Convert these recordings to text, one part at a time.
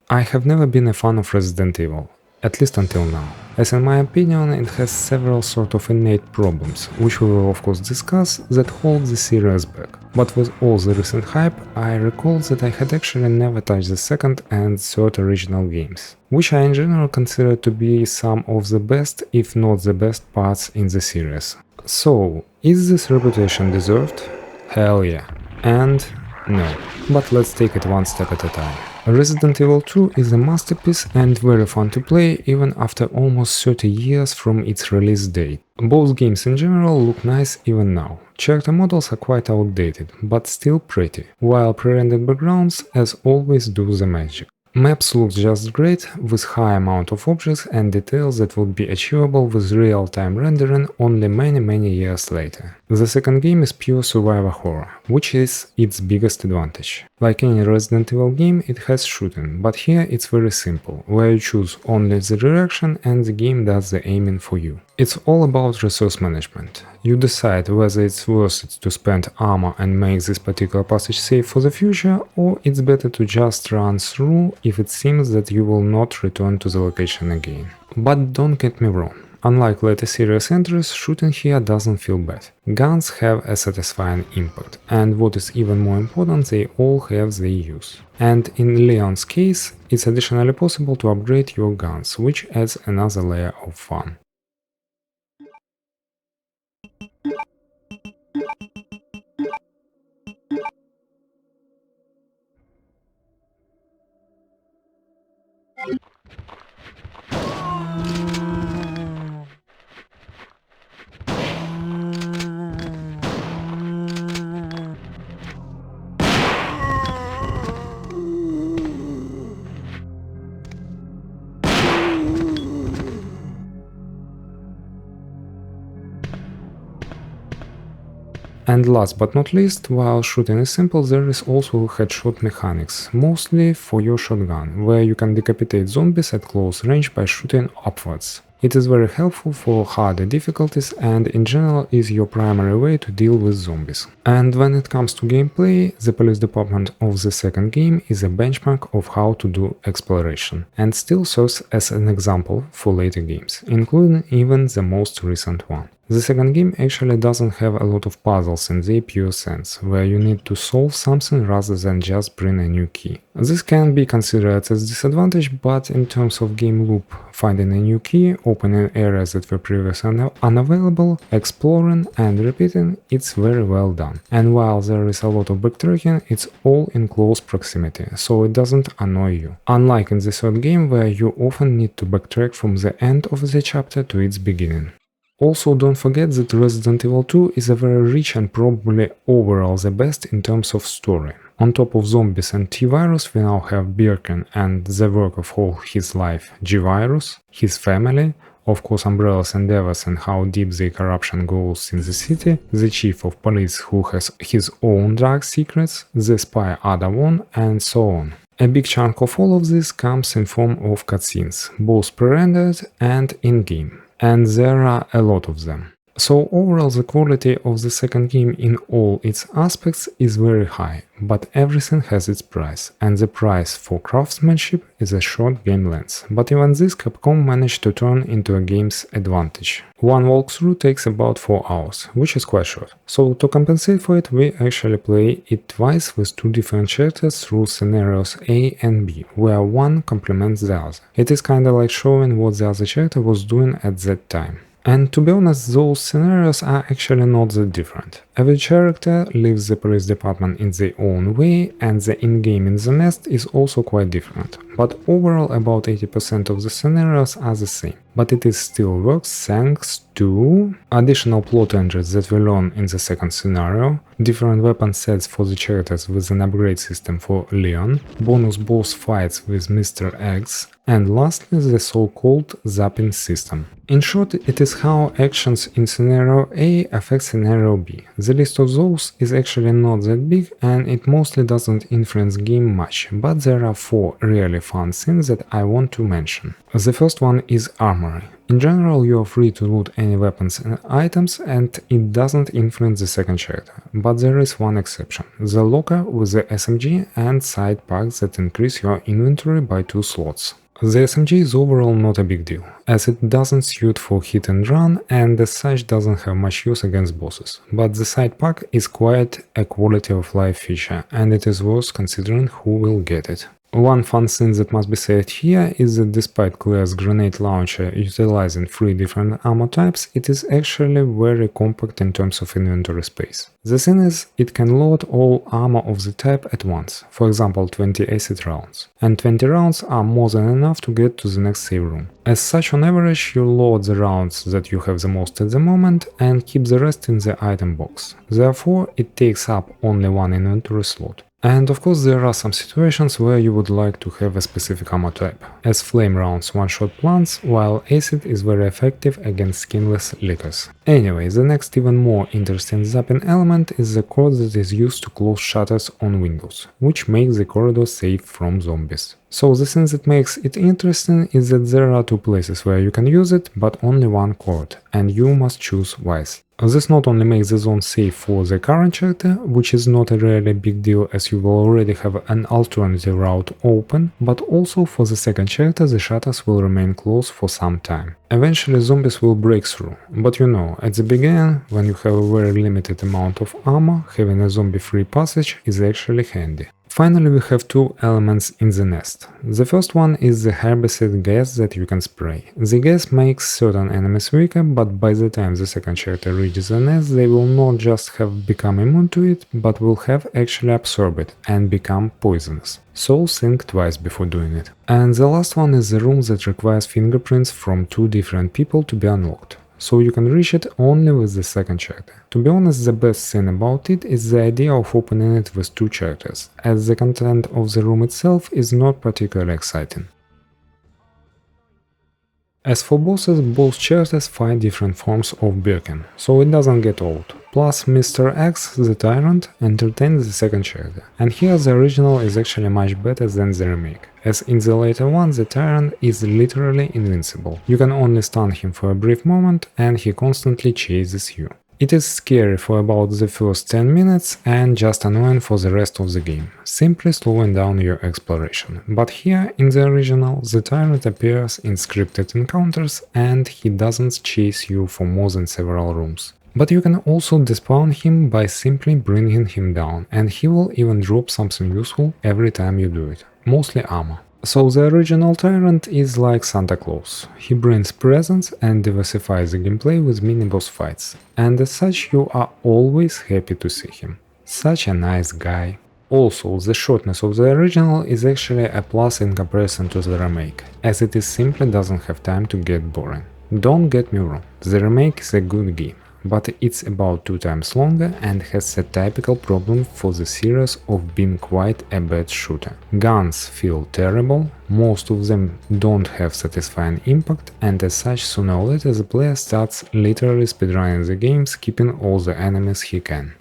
I have never been a fan of Resident Evil, at least until now, as in my opinion it has several sort of innate problems, which we will of course discuss, that hold the series back. But with all the recent hype, I recall that I had actually never touched the second and third original games, which I in general consider to be some of the best, if not the best parts in the series. So, is this reputation deserved? Hell yeah. And no. But let's take it one step at a time. Resident Evil 2 is a masterpiece and very fun to play even after almost 30 years from its release date. Both games in general look nice even now. Character models are quite outdated, but still pretty, while pre-rendered backgrounds as always do the magic. Maps look just great, with high amount of objects and details that would be achievable with real-time rendering only many years later. The second game is pure survivor horror, which is its biggest advantage. Like any Resident Evil game, it has shooting, but here it's very simple, where you choose only the direction and the game does the aiming for you. It's all about resource management. You decide whether it's worth it to spend armor and make this particular passage safe for the future, or it's better to just run through if it seems that you will not return to the location again. But don't get me wrong. Unlike later series entries, shooting here doesn't feel bad. Guns have a satisfying impact, and what is even more important, they all have their use. And in Leon's case, it's additionally possible to upgrade your guns, which adds another layer of fun. And last but not least, while shooting is simple, there is also headshot mechanics, mostly for your shotgun, where you can decapitate zombies at close range by shooting upwards. It is very helpful for harder difficulties and in general is your primary way to deal with zombies. And when it comes to gameplay, the police department of the second game is a benchmark of how to do exploration, and still serves as an example for later games, including even the most recent one. The second game actually doesn't have a lot of puzzles in the pure sense, where you need to solve something rather than just bring a new key. This can be considered as a disadvantage, but in terms of game loop, finding a new key, opening areas that were previously unavailable, exploring and repeating, it's very well done. And while there is a lot of backtracking, it's all in close proximity, so it doesn't annoy you. Unlike in the third game, where you often need to backtrack from the end of the chapter to its beginning. Also, don't forget that Resident Evil 2 is a very rich and probably overall the best in terms of story. On top of zombies and T-Virus, we now have Birkin and the work of all his life, G-Virus, his family, of course Umbrella's endeavors and how deep the corruption goes in the city, the chief of police who has his own dark secrets, the spy Ada Wong, and so on. A big chunk of all of this comes in form of cutscenes, both pre-rendered and in-game. And there are a lot of them. So overall the quality of the second game in all its aspects is very high, but everything has its price, and the price for craftsmanship is a short game length. But even this Capcom managed to turn into a game's advantage. One walkthrough takes about 4 hours, which is quite short. So to compensate for it, we actually play it twice with 2 different characters through scenarios A and B, where one complements the other. It is kinda like showing what the other character was doing at that time. And to be honest, those scenarios are actually not that different. Every character leaves the police department in their own way, and the in-game in the nest is also quite different. But overall about 80% of the scenarios are the same. But it is still works thanks to additional plot engines that we learn in the second scenario, different weapon sets for the characters with an upgrade system for Leon, bonus boss fights with Mr. X, and lastly the so-called Zapping System. In short, it is how actions in scenario A affect scenario B. The list of those is actually not that big and it mostly doesn't influence game much, but there are 4 really fun things that I want to mention. The first one is armor summary. In general, you are free to loot any weapons and items, and it doesn't influence the second chapter. But there is one exception: the locker with the SMG and side packs that increase your inventory by 2 slots. The SMG is overall not a big deal, as it doesn't suit for hit and run and as such doesn't have much use against bosses, but the side pack is quite a quality of life feature and it is worth considering who will get it. One fun thing that must be said here is that despite Claire's grenade launcher utilizing 3 different ammo types, it is actually very compact in terms of inventory space. The thing is, it can load all ammo of the type at once, for example 20 acid rounds, and 20 rounds are more than enough to get to the next save room. As such, on average, you load the rounds that you have the most at the moment and keep the rest in the item box. Therefore, it takes up only one inventory slot. And of course there are some situations where you would like to have a specific ammo type, as flame rounds one-shot plants, while acid is very effective against skinless lickers. Anyway, the next even more interesting zapping element is the cord that is used to close shutters on windows, which makes the corridor safe from zombies. So the thing that makes it interesting is that there are 2 places where you can use it, but only one cord, and you must choose wisely. This not only makes the zone safe for the current chapter, which is not a really big deal as you will already have an alternative route open, but also for the second chapter the shutters will remain closed for some time. Eventually zombies will break through, but you know, at the beginning, when you have a very limited amount of ammo, having a zombie-free passage is actually handy. Finally, we have 2 elements in the nest. The first one is the herbicide gas that you can spray. The gas makes certain enemies weaker, but by the time the second chapter reaches the nest, they will not just have become immune to it, but will have actually absorbed it and become poisonous. So think twice before doing it. And the last one is the room that requires fingerprints from 2 different people to be unlocked. So you can reach it only with the second chapter. To be honest, the best thing about it is the idea of opening it with 2 chapters, as the content of the room itself is not particularly exciting. As for bosses, both chapters find different forms of Birkin, so it doesn't get old. Plus, Mr. X, the Tyrant, entertains the second chapter, and here the original is actually much better than the remake, as in the later one the Tyrant is literally invincible. You can only stun him for a brief moment and he constantly chases you. It is scary for about the first 10 minutes and just annoying for the rest of the game, simply slowing down your exploration. But here, in the original, the Tyrant appears in scripted encounters and he doesn't chase you for more than several rooms. But you can also despawn him by simply bringing him down, and he will even drop something useful every time you do it, mostly armor. So the original Tyrant is like Santa Claus. He brings presents and diversifies the gameplay with mini-boss fights, and as such you are always happy to see him. Such a nice guy. Also, the shortness of the original is actually a plus in comparison to the remake, as it simply doesn't have time to get boring. Don't get me wrong, the remake is a good game, but it's about 2 times longer and has a typical problem for the series of being quite a bad shooter. Guns feel terrible, most of them don't have satisfying impact, and as such sooner or later the player starts literally speedrunning the game, skipping all the enemies he can.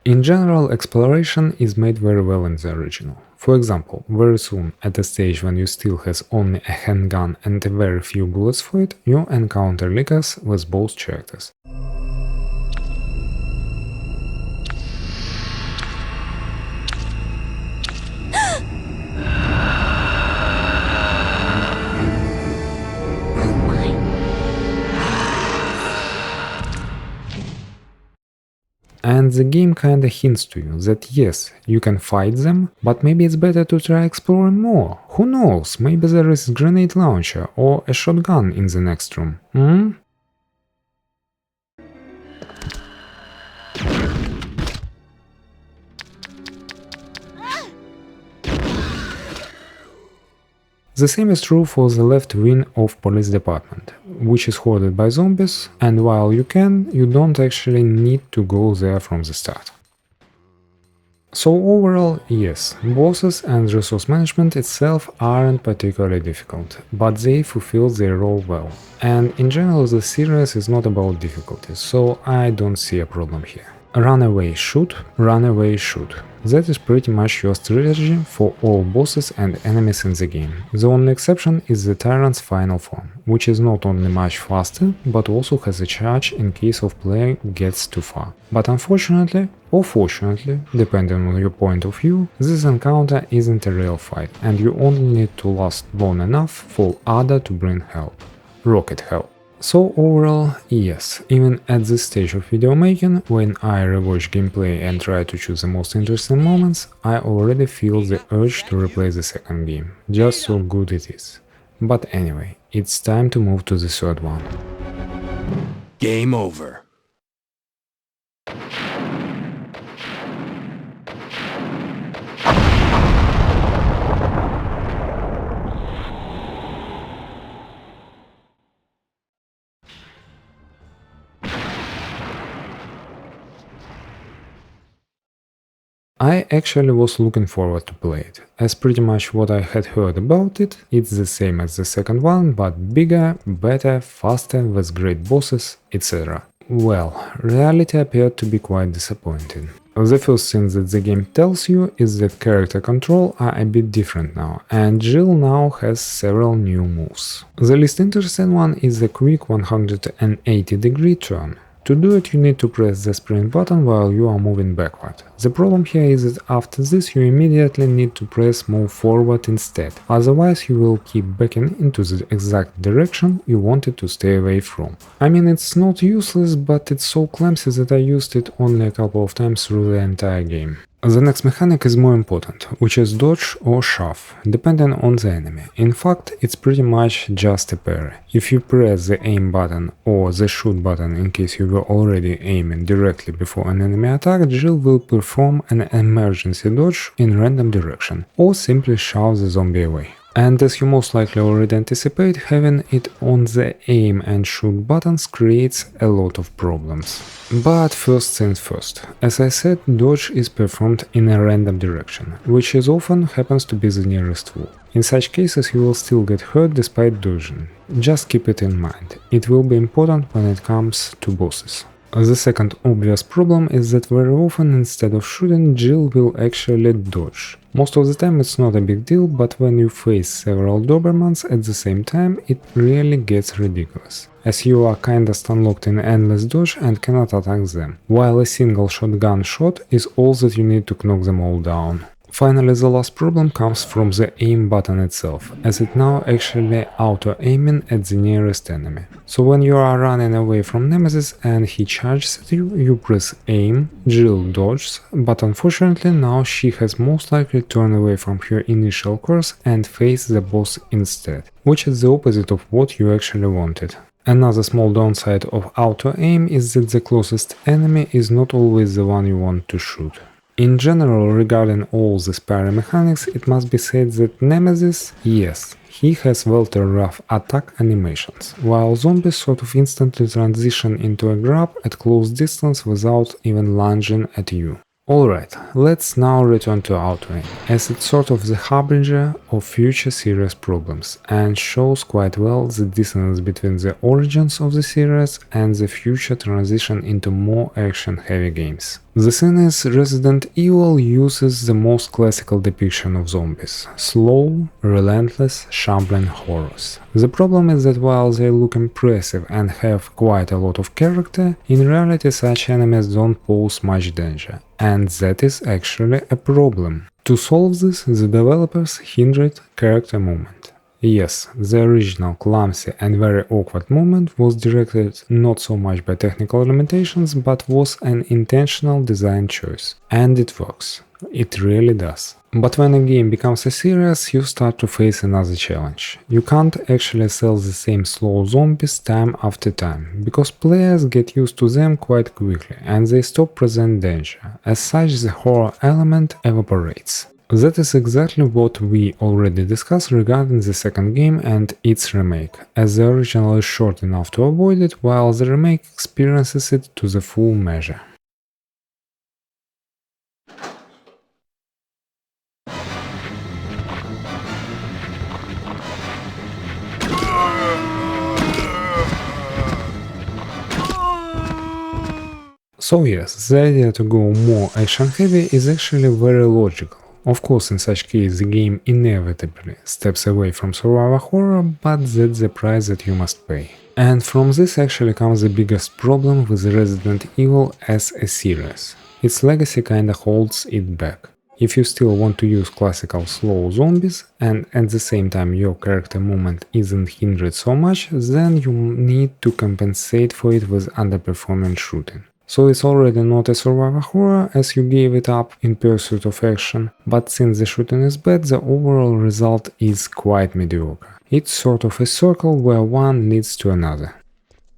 In general, exploration is made very well in the original. For example, very soon, at a stage when you still has only a handgun and a very few bullets for it, you encounter lickers with both characters. And the game kinda hints to you that yes, you can fight them, but maybe it's better to try exploring more. Who knows, maybe there is a grenade launcher or a shotgun in the next room. The same is true for the left wing of police department, which is hoarded by zombies, and while you can, you don't actually need to go there from the start. So overall, yes, bosses and resource management itself aren't particularly difficult, but they fulfill their role well. And in general the series is not about difficulty, so I don't see a problem here. Run away, shoot, That is pretty much your strategy for all bosses and enemies in the game. The only exception is the Tyrant's final form, which is not only much faster, but also has a charge in case of player gets too far. But unfortunately, or fortunately, depending on your point of view, this encounter isn't a real fight, and you only need to last long enough for Ada to bring help. Rocket help. So overall, yes, even at this stage of video making, when I rewatch gameplay and try to choose the most interesting moments, I already feel the urge to replay the second game, just so good it is. But anyway, it's time to move to the third one. Game over. I actually was looking forward to play it, as pretty much what I had heard about it, it's the same as the second one, but bigger, better, faster, with great bosses, etc. Well, reality appeared to be quite disappointing. The first thing that the game tells you is that character control are a bit different now, and Jill now has several new moves. The least interesting one is the quick 180-degree turn. To do it, you need to press the sprint button while you are moving backward. The problem here is that after this you immediately need to press move forward instead, otherwise you will keep backing into the exact direction you wanted to stay away from. I mean, it's not useless, but it's so clumsy that I used it only a couple of times through the entire game. The next mechanic is more important, which is dodge or shove, depending on the enemy. In fact, it's pretty much just a parry. If you press the aim button or the shoot button in case you were already aiming directly before an enemy attack, Jill will perform an emergency dodge in random direction, or simply shove the zombie away. And as you most likely already anticipate, having it on the aim and shoot buttons creates a lot of problems. But first things first. As I said, dodge is performed in a random direction, which as often happens to be the nearest wall. In such cases you will still get hurt despite dodging. Just keep it in mind. It will be important when it comes to bosses. The second obvious problem is that very often instead of shooting, Jill will actually dodge. Most of the time it's not a big deal, but when you face several Dobermans at the same time, it really gets ridiculous, as you are kinda stun-locked in endless dodge and cannot attack them, while a single shotgun shot is all that you need to knock them all down. Finally, the last problem comes from the aim button itself, as it now actually auto-aiming at the nearest enemy. So when you are running away from Nemesis and he charges at you, you press aim, Jill dodges, but unfortunately now she has most likely turned away from her initial course and face the boss instead, which is the opposite of what you actually wanted. Another small downside of auto-aim is that the closest enemy is not always the one you want to shoot. In general, regarding all these parry mechanics, it must be said that Nemesis, yes, he has welter-rough attack animations, while zombies sort of instantly transition into a grab at close distance without even lunging at you. Alright, let's now return to auto-aim, as it's sort of the harbinger of future series problems, and shows quite well the dissonance between the origins of the series and the future transition into more action-heavy games. The thing is, Resident Evil uses the most classical depiction of zombies – slow, relentless, shambling horrors. The problem is that while they look impressive and have quite a lot of character, in reality such enemies don't pose much danger, and that is actually a problem. To solve this, the developers hindered character movement. Yes, the original clumsy and very awkward movement was directed not so much by technical limitations, but was an intentional design choice. And it works. It really does. But when a game becomes a series, you start to face another challenge. You can't actually sell the same slow zombies time after time, because players get used to them quite quickly and they stop present danger. As such, the horror element evaporates. That is exactly what we already discussed regarding the second game and its remake, as the original is short enough to avoid it, while the remake experiences it to the full measure. So yes, the idea to go more action heavy is actually very logical. Of course, in such case the game inevitably steps away from survival horror, but that's the price that you must pay. And from this actually comes the biggest problem with Resident Evil as a series. Its legacy kinda holds it back. If you still want to use classical slow zombies, and at the same time your character movement isn't hindered so much, then you need to compensate for it with underperforming shooting. So it's already not a survival horror as you gave it up in pursuit of action, but since the shooting is bad, the overall result is quite mediocre. It's sort of a circle where one leads to another.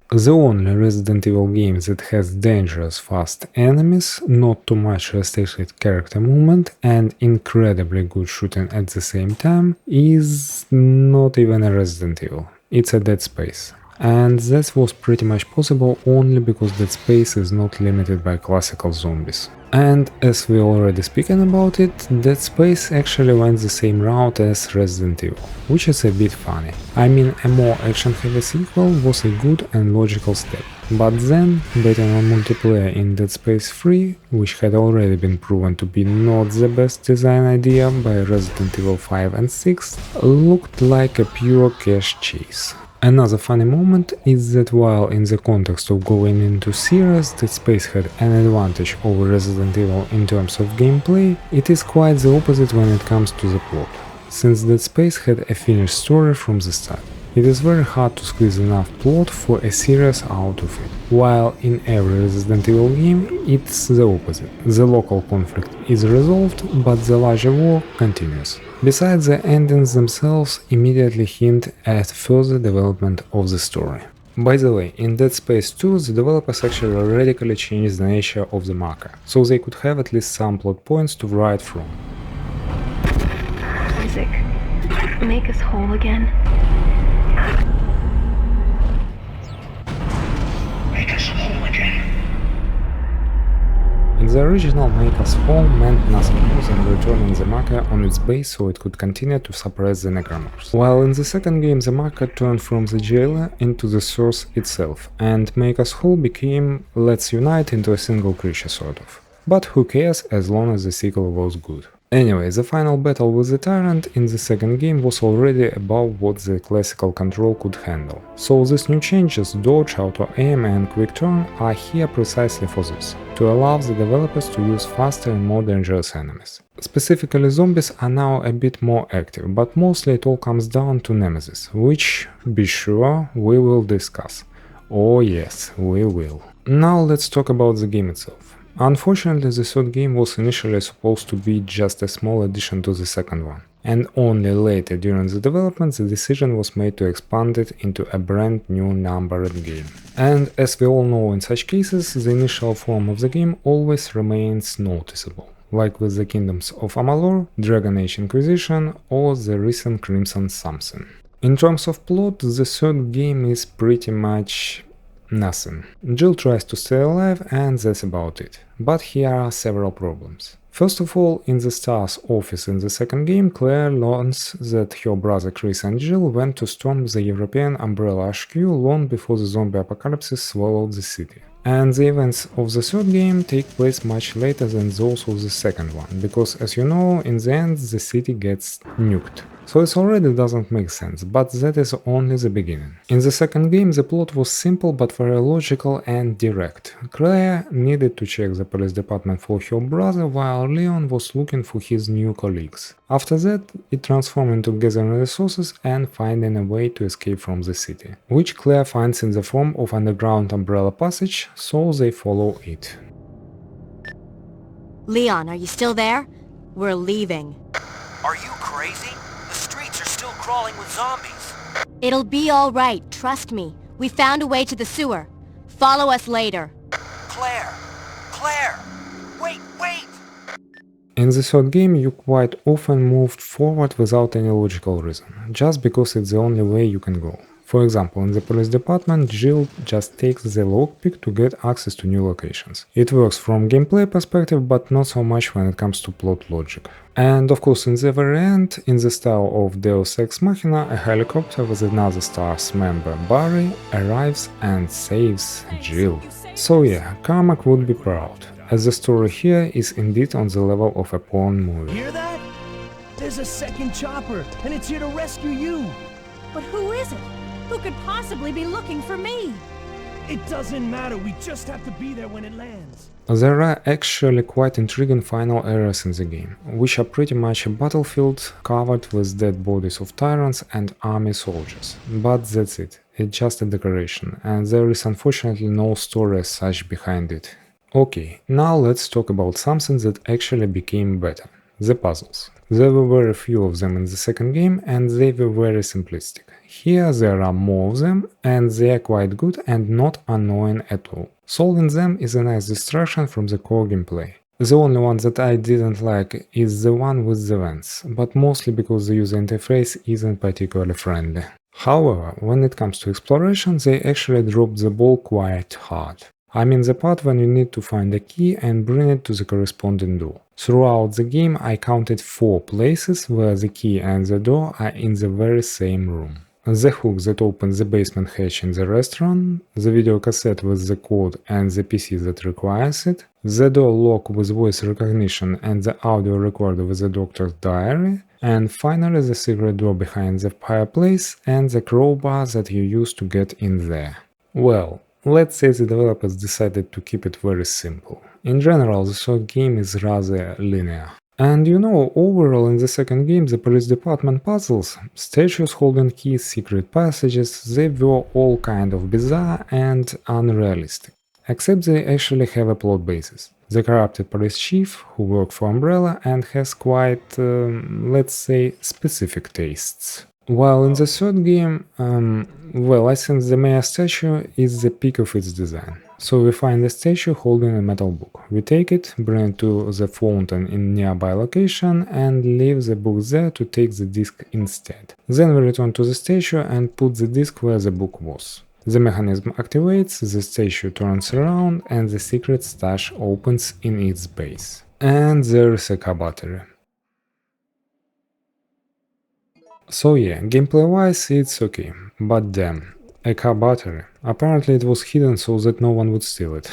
The only Resident Evil game that has dangerous fast enemies, not too much restricted character movement, and incredibly good shooting at the same time is not even a Resident Evil. It's a Dead Space. And that was pretty much possible only because Dead Space is not limited by classical zombies. And as we already speaking about it, Dead Space actually went the same route as Resident Evil, which is a bit funny. I mean, a more action-heavy sequel was a good and logical step. But then, betting on multiplayer in Dead Space 3, which had already been proven to be not the best design idea by Resident Evil 5 and 6, looked like a pure cash chase. Another funny moment is that while in the context of going into series, Dead Space had an advantage over Resident Evil in terms of gameplay, it is quite the opposite when it comes to the plot, since Dead Space had a finished story from the start. It is very hard to squeeze enough plot for a series out of it, while in every Resident Evil game it's the opposite. The local conflict is resolved, but the larger war continues. Besides, the endings themselves immediately hint at further development of the story. By the way, in Dead Space 2 the developers actually radically changed the nature of the marker, so they could have at least some plot points to write from. Isaac, make us whole again. Make us whole again. In the original, Make Us Whole meant nothing more than returning the marker on its base so it could continue to suppress the necromorsers. While in the second game the marker turned from the jailer into the source itself, and Make Us Whole became Let's Unite into a single creature sort of. But who cares as long as the sequel was good. Anyway, the final battle with the Tyrant in the second game was already above what the classical control could handle. So these new changes, dodge, auto-aim and quick turn, are here precisely for this, to allow the developers to use faster and more dangerous enemies. Specifically, zombies are now a bit more active, but mostly it all comes down to Nemesis, which, be sure, we will discuss. Oh yes, we will. Now let's talk about the game itself. Unfortunately, the third game was initially supposed to be just a small addition to the second one, and only later during the development the decision was made to expand it into a brand new numbered game. And as we all know, in such cases, the initial form of the game always remains noticeable, like with the Kingdoms of Amalur, Dragon Age Inquisition, or the recent Crimson Something. In terms of plot, the third game is pretty much nothing. Jill tries to stay alive and that's about it. But here are several problems. First of all, in the Star's office in the second game, Claire learns that her brother Chris and Jill went to storm the European Umbrella HQ long before the zombie apocalypse swallowed the city. And the events of the third game take place much later than those of the second one, because as you know, in the end the city gets nuked. So it already doesn't make sense, but that is only the beginning. In the second game the plot was simple but very logical and direct. Claire needed to check the police department for her brother while Leon was looking for his new colleagues. After that, it transformed into gathering resources and finding a way to escape from the city, which Claire finds in the form of underground umbrella passage, so they follow it. Leon, are you still there? We're leaving. Are you crazy? The streets are still crawling with zombies. It'll be all right, trust me. We found a way to the sewer. Follow us later. Claire! Claire! Wait! In the third game you quite often moved forward without any logical reason, just because it's the only way you can go. For example, in the police department, Jill just takes the lockpick to get access to new locations. It works from gameplay perspective, but not so much when it comes to plot logic. And of course, in the very end, in the style of Deus Ex Machina, a helicopter with another STARS member, Barry, arrives and saves Jill. So yeah, Carmack would be proud, as the story here is indeed on the level of a porn movie. Hear that? There's a second chopper, and it's here to rescue you. But who is it? Who could possibly be looking for me? It doesn't matter, we just have to be there when it lands. There are actually quite intriguing final areas in the game, which are pretty much a battlefield covered with dead bodies of tyrants and army soldiers. But that's it, it's just a decoration, and there is unfortunately no story as such behind it. Okay, now let's talk about something that actually became better. The puzzles. There were very few of them in the second game, and they were very simplistic. Here there are more of them, and they are quite good and not annoying at all. Solving them is a nice distraction from the core gameplay. The only one that I didn't like is the one with the vents, but mostly because the user interface isn't particularly friendly. However, when it comes to exploration, they actually dropped the ball quite hard. I mean the part when you need to find a key and bring it to the corresponding door. Throughout the game I counted 4 places where the key and the door are in the very same room. The hook that opens the basement hatch in the restaurant, the video cassette with the code and the PC that requires it, the door lock with voice recognition and the audio recorder with the doctor's diary, and finally the secret door behind the fireplace and the crowbar that you use to get in there. Well, let's say the developers decided to keep it very simple. In general, the third game is rather linear. And you know, overall in the second game, the police department puzzles, statues holding keys, secret passages, they were all kind of bizarre and unrealistic. Except they actually have a plot basis. The corrupted police chief, who worked for Umbrella and has quite, let's say, specific tastes. While in the third game, well, I think the mayor statue is the peak of its design. So we find the statue holding a metal book. We take it, bring it to the fountain in nearby location and leave the book there to take the disc instead. Then we return to the statue and put the disc where the book was. The mechanism activates, the statue turns around and the secret stash opens in its base. And there is a car battery. So yeah, gameplay-wise it's okay, but damn, a car battery. Apparently it was hidden so that no one would steal it.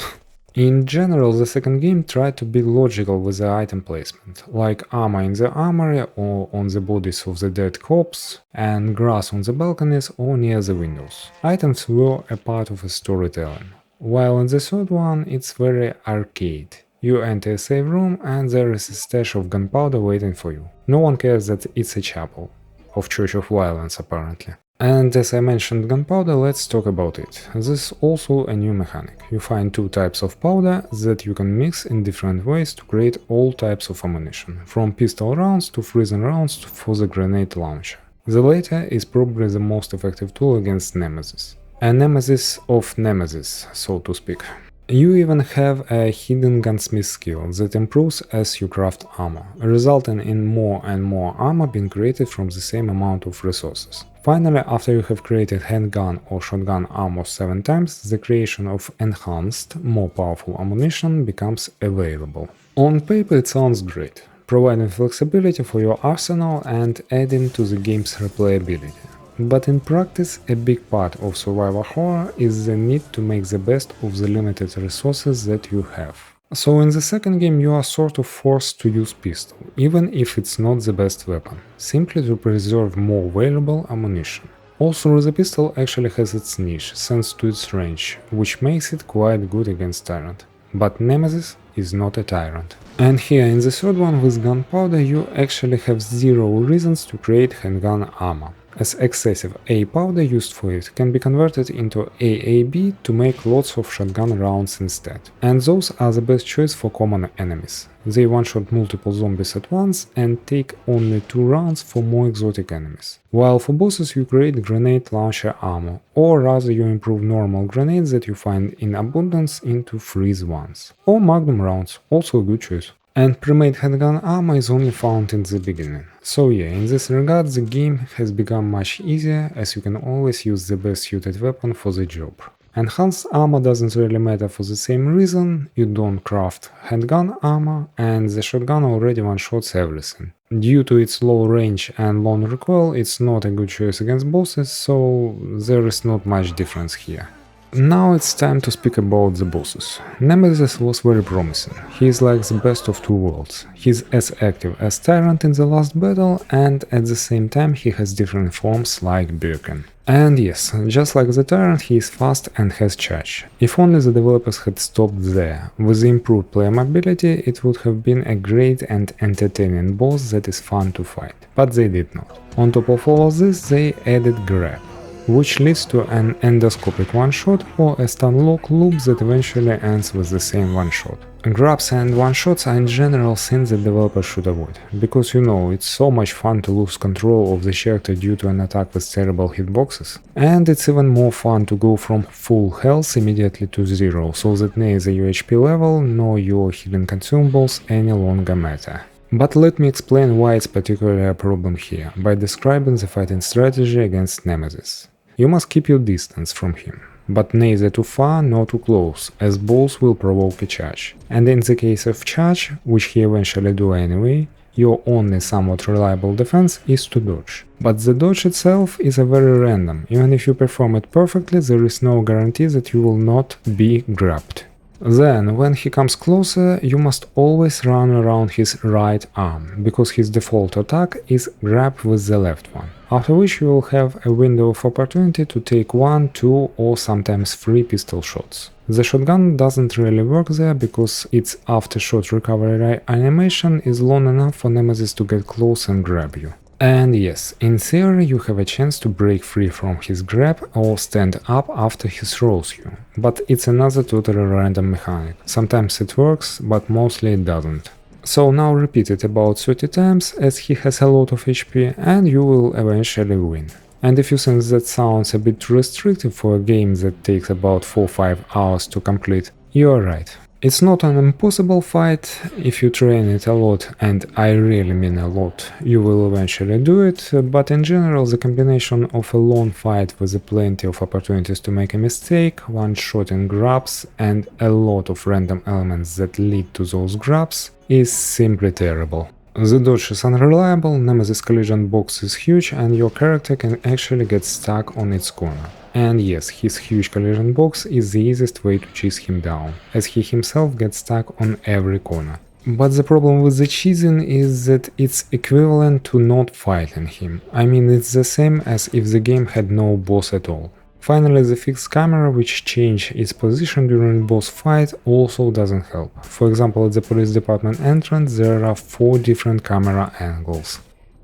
In general, the second game tried to be logical with the item placement, like armor in the armory or on the bodies of the dead cops, and grass on the balconies or near the windows. Items were a part of a storytelling. While in the third one it's very arcade. You enter a safe room and there is a stash of gunpowder waiting for you. No one cares that it's a chapel. Of Church of Violence apparently. And as I mentioned gunpowder, let's talk about it. This is also a new mechanic. You find 2 types of powder that you can mix in different ways to create all types of ammunition, from pistol rounds to freezing rounds for the grenade launcher. The latter is probably the most effective tool against Nemesis. A nemesis of Nemesis, so to speak. You even have a hidden gunsmith skill that improves as you craft armor, resulting in more and more armor being created from the same amount of resources. Finally, after you have created handgun or shotgun armor 7 times, the creation of enhanced, more powerful ammunition becomes available. On paper it sounds great, providing flexibility for your arsenal and adding to the game's replayability. But in practice, a big part of survival horror is the need to make the best of the limited resources that you have. So in the second game you are sort of forced to use pistol, even if it's not the best weapon, simply to preserve more valuable ammunition. Also, the pistol actually has its niche, thanks to its range, which makes it quite good against Tyrant. But Nemesis is not a Tyrant. And here in the third one with gunpowder you actually have 0 reasons to create handgun armor, as excessive A powder used for it can be converted into AAB to make lots of shotgun rounds instead. And those are the best choice for common enemies. They one-shot multiple zombies at once and take only 2 rounds for more exotic enemies. While for bosses you create grenade launcher armor, or rather you improve normal grenades that you find in abundance into freeze ones. Or magnum rounds, also a good choice. and pre-made handgun armor is only found in the beginning. So yeah, in this regard the game has become much easier, as you can always use the best suited weapon for the job. Enhanced armor doesn't really matter for the same reason, you don't craft handgun armor, and the shotgun already one-shots everything. Due to its low range and long recoil, it's not a good choice against bosses, so there is not much difference here. Now it's time to speak about the bosses. Nemesis was very promising. He is like the best of two worlds. He's as active as Tyrant in the last battle, and at the same time he has different forms like Birkin. And yes, just like the Tyrant, he is fast and has charge. If only the developers had stopped there. With the improved player mobility, it would have been a great and entertaining boss that is fun to fight. But they did not. On top of all of this, they added grab, which leads to an endoscopic one-shot or a stun lock loop that eventually ends with the same one-shot. Grabs and one-shots are in general things that developers should avoid, because you know, it's so much fun to lose control of the character due to an attack with terrible hitboxes. And it's even more fun to go from full health immediately to zero, so that neither your HP level nor your healing consumables any longer matter. But let me explain why it's particularly a problem here, by describing the fighting strategy against Nemesis. You must keep your distance from him, but neither too far nor too close, as both will provoke a charge. And in the case of charge, which he eventually do anyway, your only somewhat reliable defense is to dodge. But the dodge itself is a very random, even if you perform it perfectly, there is no guarantee that you will not be grabbed. Then, when he comes closer, you must always run around his right arm, because his default attack is grab with the left one, after which you will have a window of opportunity to take 1, 2 or sometimes 3 pistol shots. The shotgun doesn't really work there, because its after-shot recovery animation is long enough for Nemesis to get close and grab you. And yes, in theory you have a chance to break free from his grab or stand up after he throws you, but it's another totally random mechanic. Sometimes it works, but mostly it doesn't. So now repeat it about 30 times, as he has a lot of HP, and you will eventually win. And if you think that sounds a bit restrictive for a game that takes about 4-5 hours to complete, you are right. It's not an impossible fight. If you train it a lot, and I really mean a lot, you will eventually do it, but in general the combination of a long fight with plenty of opportunities to make a mistake, one-shotting grabs, and a lot of random elements that lead to those grabs is simply terrible. The dodge is unreliable, Nemesis collision box is huge, and your character can actually get stuck on its corner. And yes, his huge collision box is the easiest way to chase him down, as he himself gets stuck on every corner. But the problem with the cheesing is that it's equivalent to not fighting him. I mean, it's the same as if the game had no boss at all. Finally, the fixed camera, which changes its position during boss fight, also doesn't help. For example, at the police department entrance there are 4 different camera angles.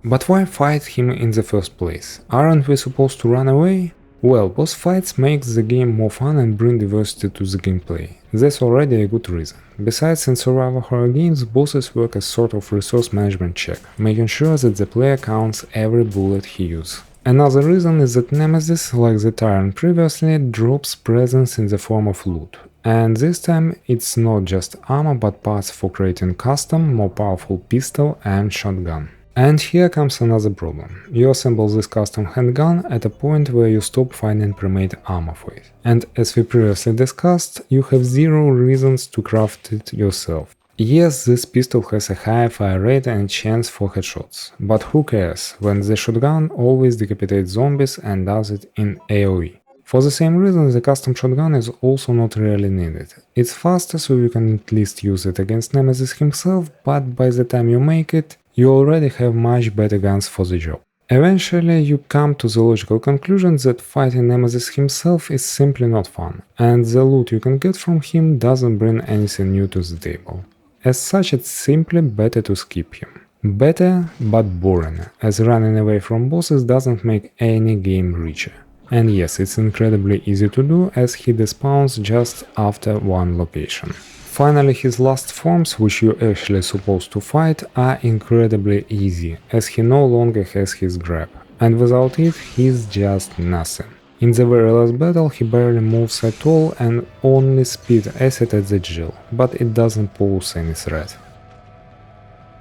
But why fight him in the first place? Aren't we supposed to run away? Well, boss fights make the game more fun and bring diversity to the gameplay. That's already a good reason. Besides, in survival horror games, bosses work as sort of resource management check, making sure that the player counts every bullet he uses. Another reason is that Nemesis, like the Tyrant previously, drops presents in the form of loot. And this time it's not just armor but parts for creating custom, more powerful pistol and shotgun. And here comes another problem. You assemble this custom handgun at a point where you stop finding pre-made armor for it. And as we previously discussed, you have 0 reasons to craft it yourself. Yes, this pistol has a high fire rate and chance for headshots, but who cares when the shotgun always decapitates zombies and does it in AoE. For the same reason, the custom shotgun is also not really needed. It's faster, so you can at least use it against Nemesis himself, but by the time you make it, you already have much better guns for the job. Eventually, you come to the logical conclusion that fighting Nemesis himself is simply not fun, and the loot you can get from him doesn't bring anything new to the table. As such, it's simply better to skip him. Better, but boring, as running away from bosses doesn't make any game richer. And yes, it's incredibly easy to do, as he despawns just after one location. Finally, his last forms, which you're actually supposed to fight, are incredibly easy, as he no longer has his grab, and without it, he's just nothing. In the very last battle he barely moves at all and only spit acid at the Jill, but it doesn't pose any threat.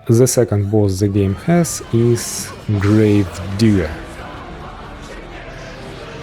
The second boss the game has is Gravedigger.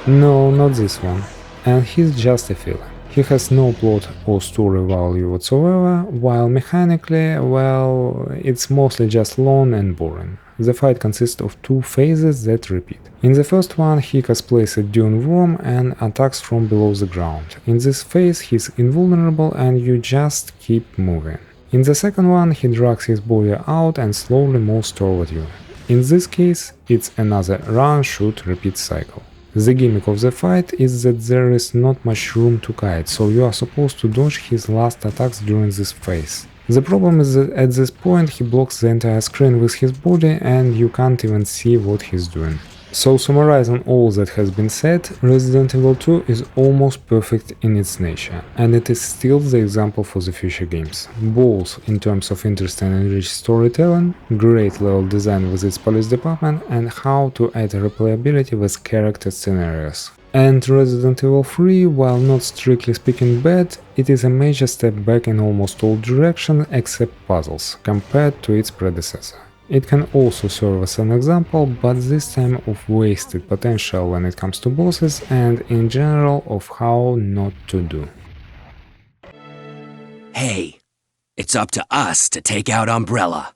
No, not this one. And he's just a filler. He has no plot or story value whatsoever, while mechanically, well, it's mostly just long and boring. The fight consists of two phases that repeat. In the first one, he cosplays a dune worm and attacks from below the ground. In this phase, he's invulnerable and you just keep moving. In the second one, he drags his body out and slowly moves toward you. In this case, it's another run, shoot, repeat cycle. The gimmick of the fight is that there is not much room to kite, so you are supposed to dodge his last attacks during this phase. The problem is that at this point he blocks the entire screen with his body and you can't even see what he's doing. So summarizing all that has been said, Resident Evil 2 is almost perfect in its nature, and it is still the example for the future games, both in terms of interesting and rich storytelling, great level design with its police department, and how to add replayability with character scenarios. And Resident Evil 3, while not strictly speaking bad, it is a major step back in almost all directions except puzzles, compared to its predecessor. It can also serve as an example, but this time of wasted potential when it comes to bosses and in general of how not to do. Hey, it's up to us to take out Umbrella.